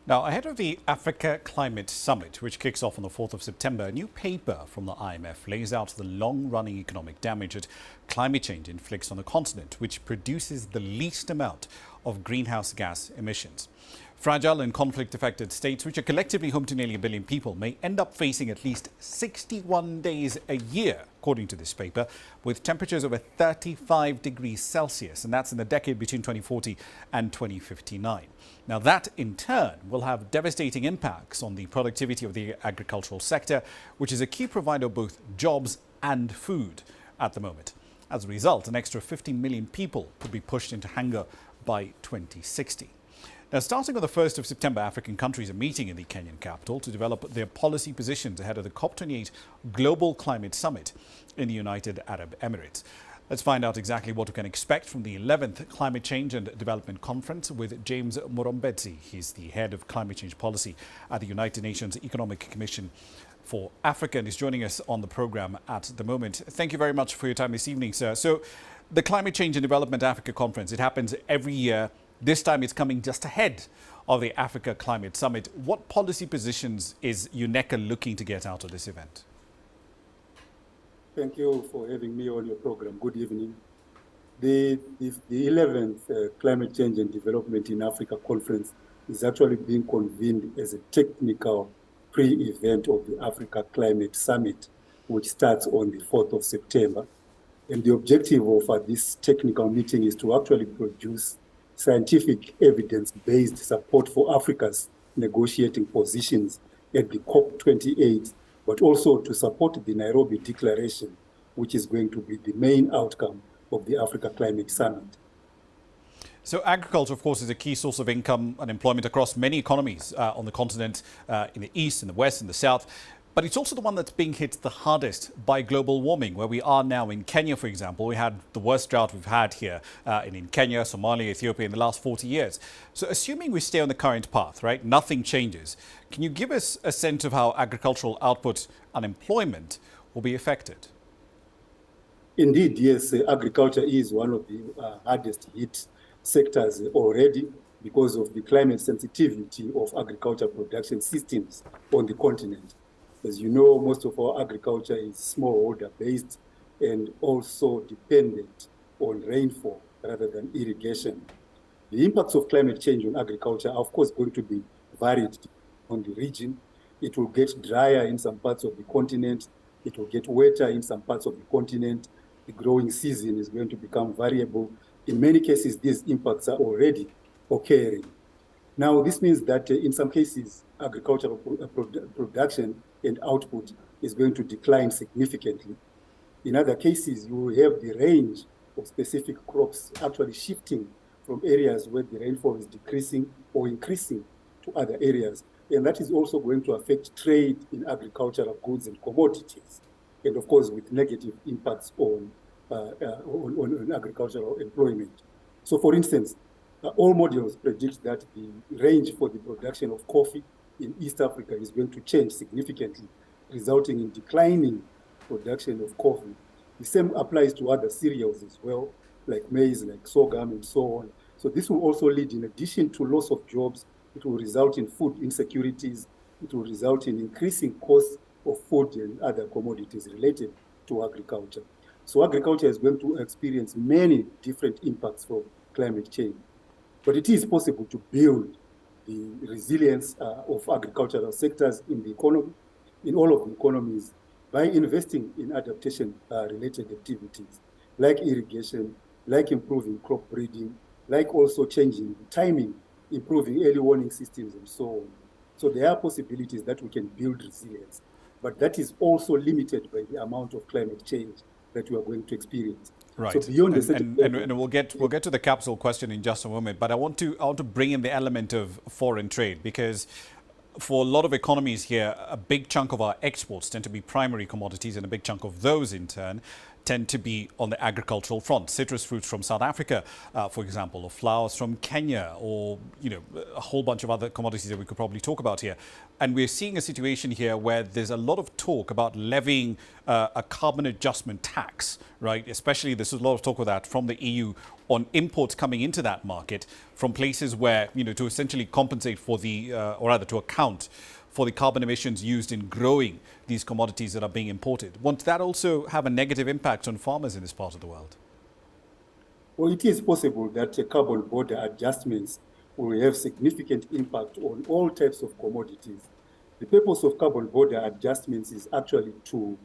Now, ahead of the Africa Climate Summit, which kicks off on the 4th of September, a new paper from the IMF lays out the long-running economic damage that climate change inflicts on the continent, which produces the least amount of greenhouse gas emissions. Fragile and conflict-affected states, which are collectively home to nearly 1 billion people, may end up facing at least 61 days a year, according to this paper, with temperatures over 35 degrees Celsius, and that's in the decade between 2040 and 2059. Now, that in turn will have devastating impacts on the productivity of the agricultural sector, which is a key provider of both jobs and food at the moment. As a result, an extra 15 million people could be pushed into hunger by 2060. Now, starting on the 1st of September, African countries are meeting in the Kenyan capital to develop their policy positions ahead of the COP28 Global Climate Summit in the United Arab Emirates. Let's find out exactly what we can expect from the 11th Climate Change and Development Conference with James Murombedzi. He's the head of climate change policy at the United Nations Economic Commission for Africa and is joining us on the program at the moment. Thank you very much for your time this evening, sir. So the Climate Change and Development Africa Conference, it happens every year. This time it's coming just ahead of the Africa Climate Summit. What policy positions is UNECA looking to get out of this event? Thank you for having me on your program. Good evening. The 11th Climate Change and Development in Africa Conference is actually being convened as a technical pre-event of the Africa Climate Summit, which starts on the 4th of September. And the objective of this technical meeting is to actually produce scientific evidence-based support for Africa's negotiating positions at the COP28, but also to support the Nairobi Declaration, which is going to be the main outcome of the Africa Climate Summit. So agriculture, of course, is a key source of income and employment across many economies on the continent, in the east, in the west, in the south. But it's also the one that's being hit the hardest by global warming, where we are now in Kenya, for example. We had the worst drought we've had here in Kenya, Somalia, Ethiopia in the last 40 years. So assuming we stay on the current path, right, nothing changes, can you give us a sense of how agricultural output and employment will be affected? Indeed, yes, agriculture is one of the hardest hit sectors already because of the climate sensitivity of agriculture production systems on the continent. As you know, most of our agriculture is smallholder based and also dependent on rainfall rather than irrigation. The impacts of climate change on agriculture are, of course, going to be varied on the region. It will get drier in some parts of the continent. It will get wetter in some parts of the continent. The growing season is going to become variable. In many cases, these impacts are already occurring. Now, this means that in some cases, agricultural production and output is going to decline significantly. In other cases, you will have the range of specific crops actually shifting from areas where the rainfall is decreasing or increasing to other areas. And that is also going to affect trade in agricultural goods and commodities. And of course, with negative impacts on agricultural employment. So for instance, all models predict that the range for the production of coffee in East Africa is going to change significantly, resulting in declining production of coffee. The same applies to other cereals as well, like maize, like sorghum, and so on. So this will also lead, in addition to loss of jobs, it will result in food insecurities. It will result in increasing costs of food and other commodities related to agriculture. So agriculture is going to experience many different impacts from climate change. But it is possible to build the resilience of agricultural sectors in the economy, in all of the economies, by investing in adaptation-related activities, like irrigation, like improving crop breeding, like also changing the timing, improving early warning systems, and so on. So there are possibilities that we can build resilience, but that is also limited by the amount of climate change that we are going to experience. Right, so beyond and we'll get to the capital question in just a moment. But I want to bring in the element of foreign trade, because for a lot of economies here, a big chunk of our exports tend to be primary commodities, and a big chunk of those in turn tend to be on the agricultural front. Citrus fruits from South Africa, for example, or flowers from Kenya, or a whole bunch of other commodities that we could probably talk about here. And we're seeing a situation here where there's a lot of talk about levying a carbon adjustment tax, right? Especially, there's a lot of talk of that from the EU on imports coming into that market from places where, to essentially compensate for or rather to account for the carbon emissions used in growing these commodities that are being imported. Won't that also have a negative impact on farmers in this part of the world? Well, it is possible that carbon border adjustments will have significant impact on all types of commodities. The purpose of carbon border adjustments is actually to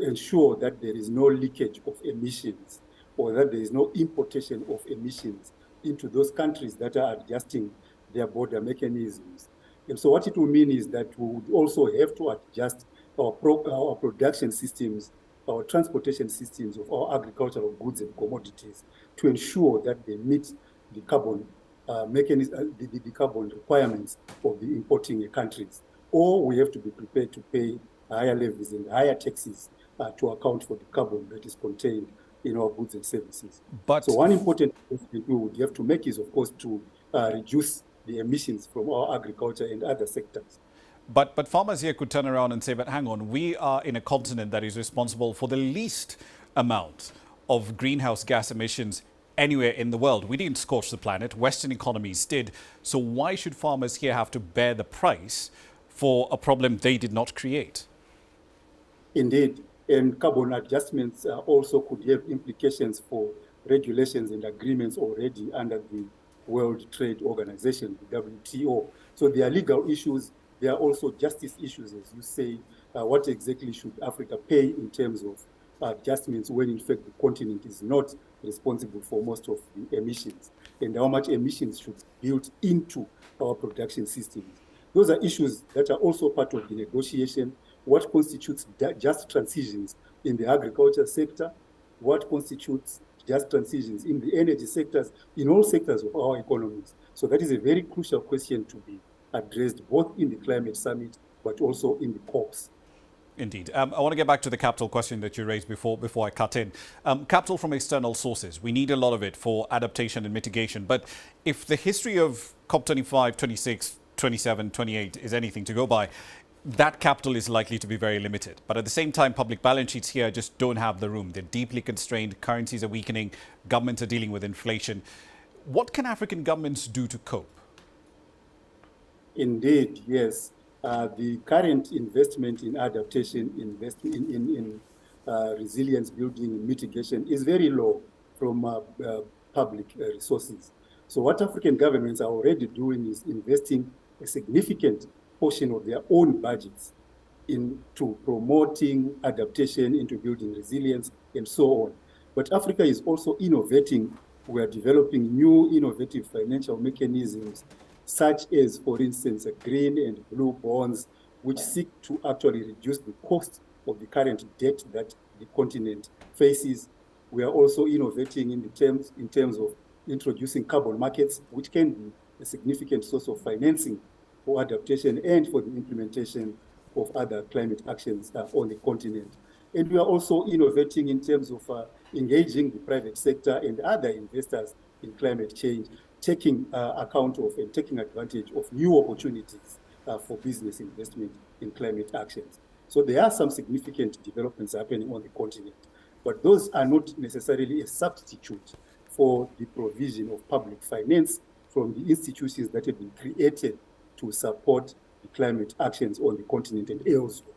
ensure that there is no leakage of emissions or that there is no importation of emissions into those countries that are adjusting their border mechanisms. And so what it will mean is that we would also have to adjust our production systems, our transportation systems of our agricultural goods and commodities to ensure that they meet the carbon the carbon requirements of the importing countries. Or we have to be prepared to pay higher levies and higher taxes to account for the carbon that is contained in our goods and services. So one important investment we would have to make is, of course, to reduce the emissions from our agriculture and other sectors. But farmers here could turn around and say, but hang on, we are in a continent that is responsible for the least amount of greenhouse gas emissions anywhere in the world. We didn't scorch the planet. Western economies did. So why should farmers here have to bear the price for a problem they did not create? Indeed. And carbon adjustments also could have implications for regulations and agreements already under the World Trade Organization, the WTO. So there are legal issues. There are also justice issues, as you say. What exactly should Africa pay in terms of adjustments when, in fact, the continent is not responsible for most of the emissions? And how much emissions should be built into our production systems? Those are issues that are also part of the negotiation. What constitutes just transitions in the agriculture sector? What constitutes just transitions in the energy sectors, in all sectors of our economies? So that is a very crucial question to be addressed both in the climate summit, but also in the COPs. Indeed. I want to get back to the capital question that you raised before I cut in. Capital from external sources, we need a lot of it for adaptation and mitigation. But if the history of COP25, 26, 27, 28 is anything to go by, that capital is likely to be very limited. But at the same time, public balance sheets here just don't have the room. They're deeply constrained. Currencies are weakening. Governments are dealing with inflation. What can African governments do to cope? Indeed, yes. The current investment in adaptation, in resilience building and mitigation is very low from public resources. So what African governments are already doing is investing a significant portion of their own budgets into promoting adaptation, into building resilience, and so on. But Africa is also innovating. We are developing new innovative financial mechanisms, such as, for instance, green and blue bonds, which seek to actually reduce the cost of the current debt that the continent faces. We are also innovating in terms of introducing carbon markets, which can be a significant source of financing for adaptation and for the implementation of other climate actions on the continent. And we are also innovating in terms of engaging the private sector and other investors in climate change, taking account of and taking advantage of new opportunities for business investment in climate actions. So there are some significant developments happening on the continent, but those are not necessarily a substitute for the provision of public finance from the institutions that have been created to support the climate actions on the continent and elsewhere.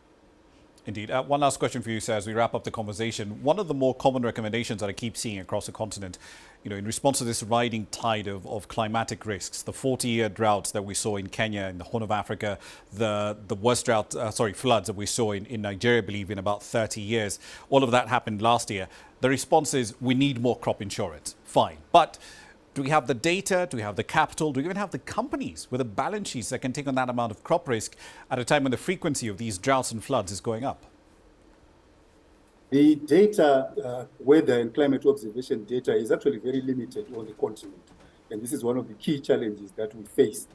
Indeed. One last question for you, sir, as we wrap up the conversation. One of the more common recommendations that I keep seeing across the continent, in response to this rising tide of climatic risks, the 40-year droughts that we saw in Kenya, in the Horn of Africa, the worst floods that we saw in Nigeria, I believe, in about 30 years. All of that happened last year. The response is we need more crop insurance. Fine. But do we have the data? Do we have the capital? Do we even have the companies with the balance sheets that can take on that amount of crop risk at a time when the frequency of these droughts and floods is going up? The data, weather and climate observation data, is actually very limited on the continent. And this is one of the key challenges that we face.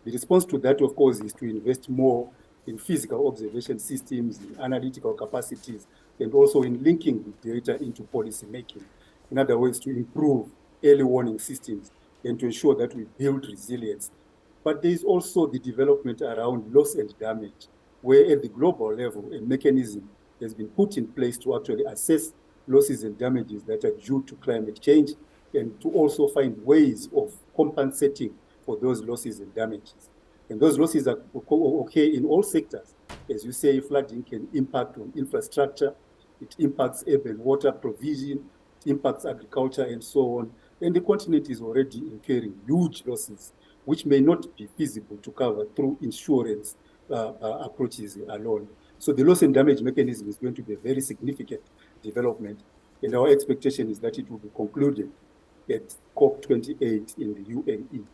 The response to that, of course, is to invest more in physical observation systems, in analytical capacities, and also in linking the data into policy making. In other words, to improve early warning systems and to ensure that we build resilience. But there is also the development around loss and damage, where at the global level, a mechanism has been put in place to actually assess losses and damages that are due to climate change and to also find ways of compensating for those losses and damages. And those losses are okay in all sectors. As you say, flooding can impact on infrastructure, it impacts urban water provision, it impacts agriculture and so on. And the continent is already incurring huge losses, which may not be feasible to cover through insurance approaches alone. So the loss and damage mechanism is going to be a very significant development. And our expectation is that it will be concluded at COP28 in the UAE.